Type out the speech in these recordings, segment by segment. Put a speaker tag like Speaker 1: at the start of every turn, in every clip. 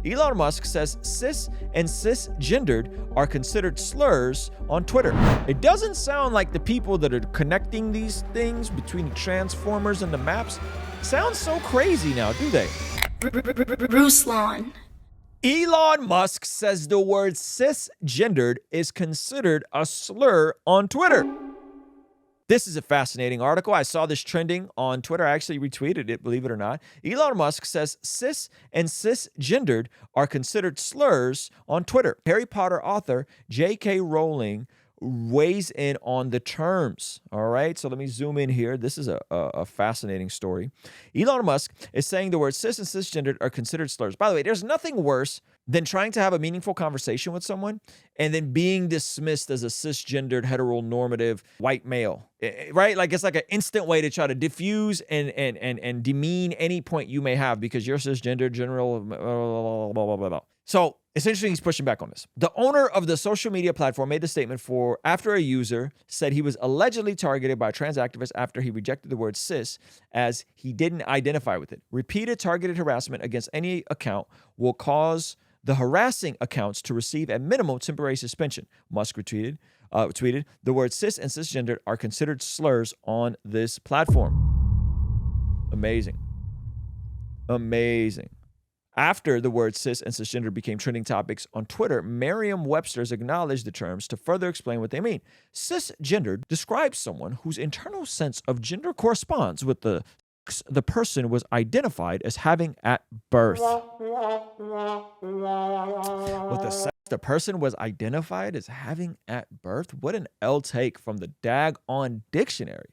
Speaker 1: Elon Musk says cis and cisgendered are considered slurs on Twitter. It doesn't sound like the people that are connecting these things between the transformers and the maps sound so crazy now, do they?
Speaker 2: Ruslan.
Speaker 1: Elon Musk says the word cisgendered is considered a slur on Twitter. This is a fascinating article. I saw this trending on Twitter. I actually retweeted it, believe it or not. Elon Musk says cis and cisgendered are considered slurs on Twitter. Harry Potter author J.K. Rowling weighs in on the terms. All right, so let me zoom in here. This is a fascinating story. Elon Musk is saying the words cis and cisgendered are considered slurs. By the way, there's nothing worse than trying to have a meaningful conversation with someone and then being dismissed as a cisgendered, heteronormative white male, right? Like it's like an instant way to try to diffuse and demean any point you may have because you're cisgendered, general, blah, blah, blah, blah. So it's interesting he's pushing back on this. The owner of the social media platform made the statement after a user said he was allegedly targeted by trans activists after he rejected the word cis as he didn't identify with it. Repeated targeted harassment against any account will cause the harassing accounts to receive at minimum temporary suspension. Musk tweeted, the words cis and cisgendered are considered slurs on this platform. Amazing. Amazing. After the words cis and cisgender became trending topics on Twitter, Merriam-Webster's acknowledged the terms to further explain what they mean. Cisgendered describes someone whose internal sense of gender corresponds with the person was identified as having at birth. With the sex the person was identified as having at birth? What an L take from the daggone dictionary.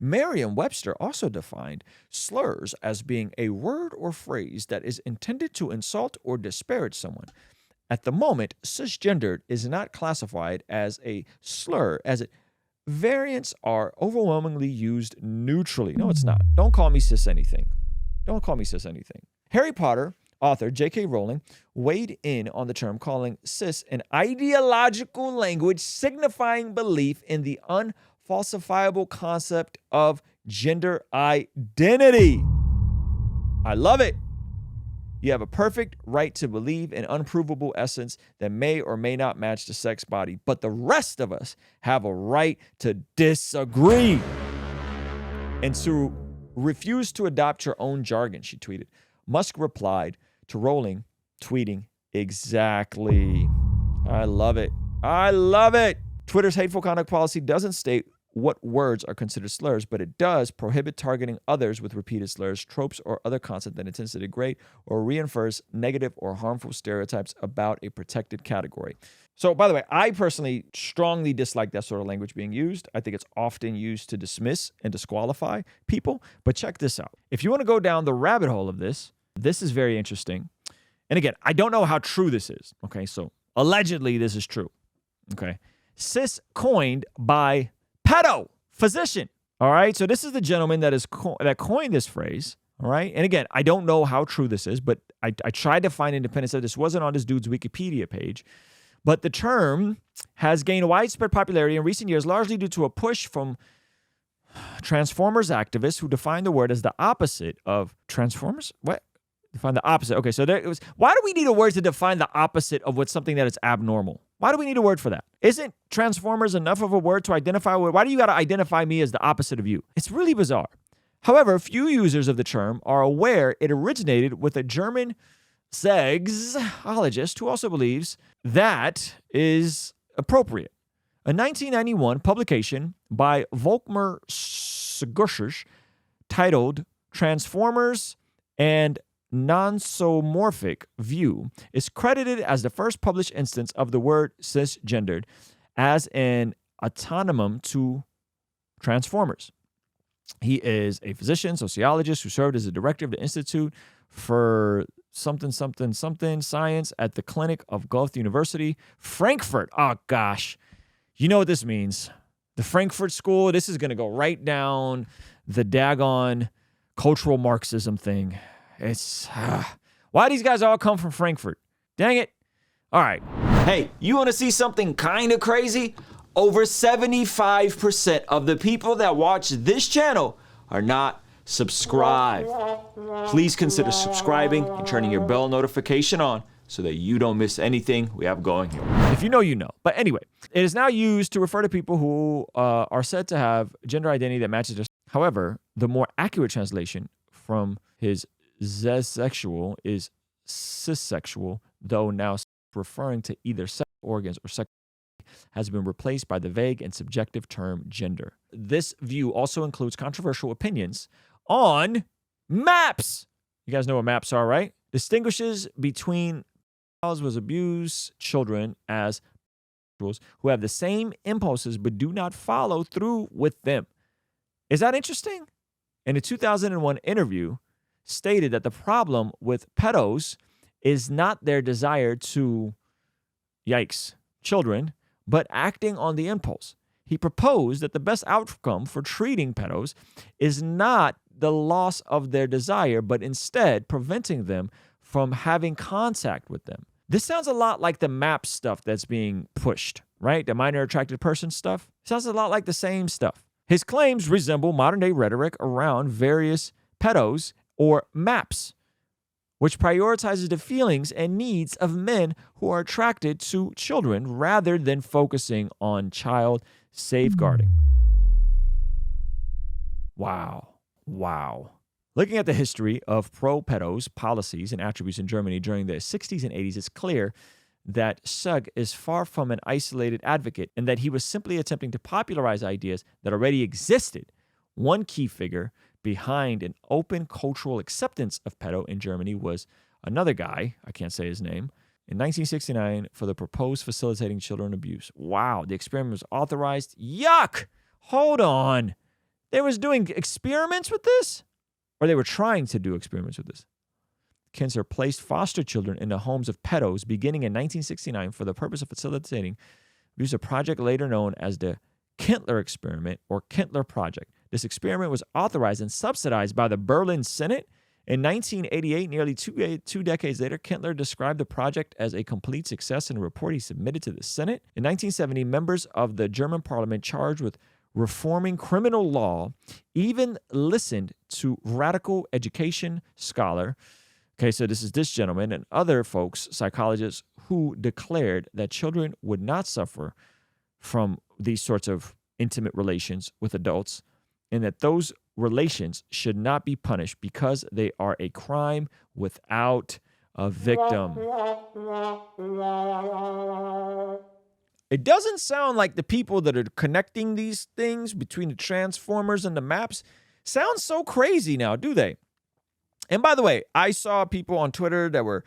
Speaker 1: Merriam-Webster also defined slurs as being a word or phrase that is intended to insult or disparage someone. At the moment, cisgendered is not classified as a slur, as variants are overwhelmingly used neutrally. No, it's not. Don't call me cis anything. Don't call me cis anything. Harry Potter author J.K. Rowling weighed in on the term, calling cis an ideological language signifying belief in the unfalsifiable concept of gender identity. I love it. You have a perfect right to believe in unprovable essence that may or may not match the sex body, but the rest of us have a right to disagree and to refuse to adopt your own jargon, she tweeted. Musk replied to Rowling, tweeting, exactly. I love it. I love it. Twitter's hateful conduct policy doesn't state what words are considered slurs, but it does prohibit targeting others with repeated slurs, tropes, or other content that intends to degrade or reinforce negative or harmful stereotypes about a protected category. So, by the way, I personally strongly dislike that sort of language being used. I think it's often used to dismiss and disqualify people. But check this out. If you want to go down the rabbit hole of this, this is very interesting. And again, I don't know how true this is. Okay, so allegedly this is true. Okay. Cis coined by pedo physician. All right. So this is the gentleman that coined this phrase. All right. And again, I don't know how true this is, but I tried to find independence. This wasn't on this dude's Wikipedia page. But the term has gained widespread popularity in recent years, largely due to a push from Transformers activists who define the word as the opposite of Transformers. What? Define the opposite. Okay, so there it was. Why do we need a word to define the opposite of what's something that is abnormal? Why do we need a word for that? Isn't Transformers enough of a word to identify with? Why do you got to identify me as the opposite of you? It's really bizarre. However, few users of the term are aware it originated with a German sexologist who also believes that is appropriate. A 1991 publication by Volkmar Sigursch titled Transformers and Nonsomorphic View is credited as the first published instance of the word cisgendered as an antonym to Transformers. He is a physician, sociologist who served as the director of the Institute for something science at the Clinic of Goethe University, Frankfurt. Oh, gosh. You know what this means. The Frankfurt School, this is going to go right down the daggone cultural Marxism thing. It's why these guys all come from Frankfurt? Dang it. All right. Hey, you want to see something kind of crazy? Over 75% of the people that watch this channel are not subscribe. Please consider subscribing and turning your bell notification on so that you don't miss anything we have going here. If you know, you know. But anyway, it is now used to refer to people who are said to have gender identity that matches their. However, the more accurate translation from his zesexual is cissexual, though now referring to either sex organs or sex has been replaced by the vague and subjective term gender. This view also includes controversial opinions on maps. You guys know what maps are, right? Distinguishes between was abuse children as who have the same impulses but do not follow through with them. Is that interesting? In a 2001 interview, stated that the problem with pedos is not their desire to, yikes, children, but acting on the impulse. He proposed that the best outcome for treating pedos is not the loss of their desire, but instead preventing them from having contact with them. This sounds a lot like the MAP stuff that's being pushed, right? The minor attracted person stuff. Sounds a lot like the same stuff. His claims resemble modern-day rhetoric around various pedos or MAPs, which prioritizes the feelings and needs of men who are attracted to children rather than focusing on child safeguarding. Wow. Looking at the history of pro-pedos policies and attributes in Germany during the 60s and 80s, it's clear that Sugg is far from an isolated advocate and that he was simply attempting to popularize ideas that already existed. One key figure behind an open cultural acceptance of pedo in Germany was another guy, I can't say his name, in 1969 for the proposed facilitating children abuse. Wow, the experiment was authorized. Yuck! Hold on. They was doing experiments with this? Or they were trying to do experiments with this. Kinzer placed foster children in the homes of pedos beginning in 1969 for the purpose of facilitating abuse, a project later known as the Kindler experiment or Kindler project. This experiment was authorized and subsidized by the Berlin Senate. In 1988, nearly two decades later, Kindler described the project as a complete success in a report he submitted to the Senate. In 1970, members of the German parliament charged with reforming criminal law even listened to radical education scholar. Okay, so this is this gentleman and other folks, psychologists, who declared that children would not suffer from these sorts of intimate relations with adults and that those relations should not be punished because they are a crime without a victim. It doesn't sound like the people that are connecting these things between the transformers and the maps sound so crazy now, do they? And by the way, I saw people on Twitter that were,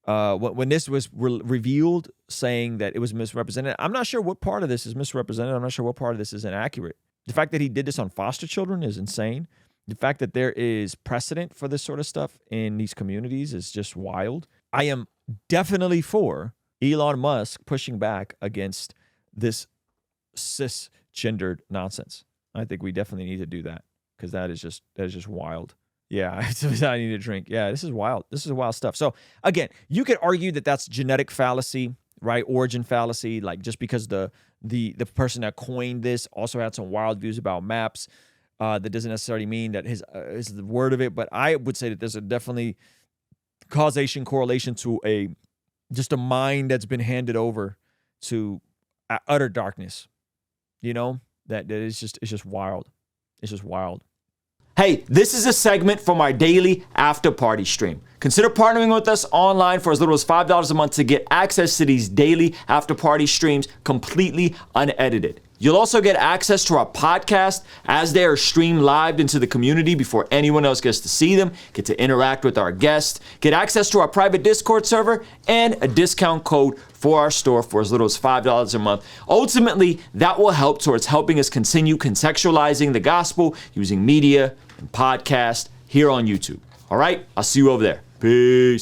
Speaker 1: when this was revealed, saying that it was misrepresented. I'm not sure what part of this is misrepresented. I'm not sure what part of this is inaccurate. The fact that he did this on foster children is insane. The fact that there is precedent for this sort of stuff in these communities is just wild. I am definitely for Elon Musk pushing back against this cisgendered nonsense. I think we definitely need to do that because that is just wild. Yeah, I need a drink. Yeah, this is wild. This is wild stuff. So again, you could argue that that's genetic fallacy, right? Origin fallacy, like just because the person that coined this also had some wild views about maps. That doesn't necessarily mean that his is the word of it, but I would say that there's a definitely causation correlation to just a mind that's been handed over to utter darkness. You know, that it's just wild. It's just wild. Hey, this is a segment from our daily after party stream. Consider partnering with us online for as little as $5 a month to get access to these daily after party streams completely unedited. You'll also get access to our podcast as they are streamed live into the community before anyone else gets to see them, get to interact with our guests, get access to our private Discord server, and a discount code for our store for as little as $5 a month. Ultimately, that will help towards helping us continue contextualizing the gospel using media and podcast here on YouTube. All right, I'll see you over there. Peace.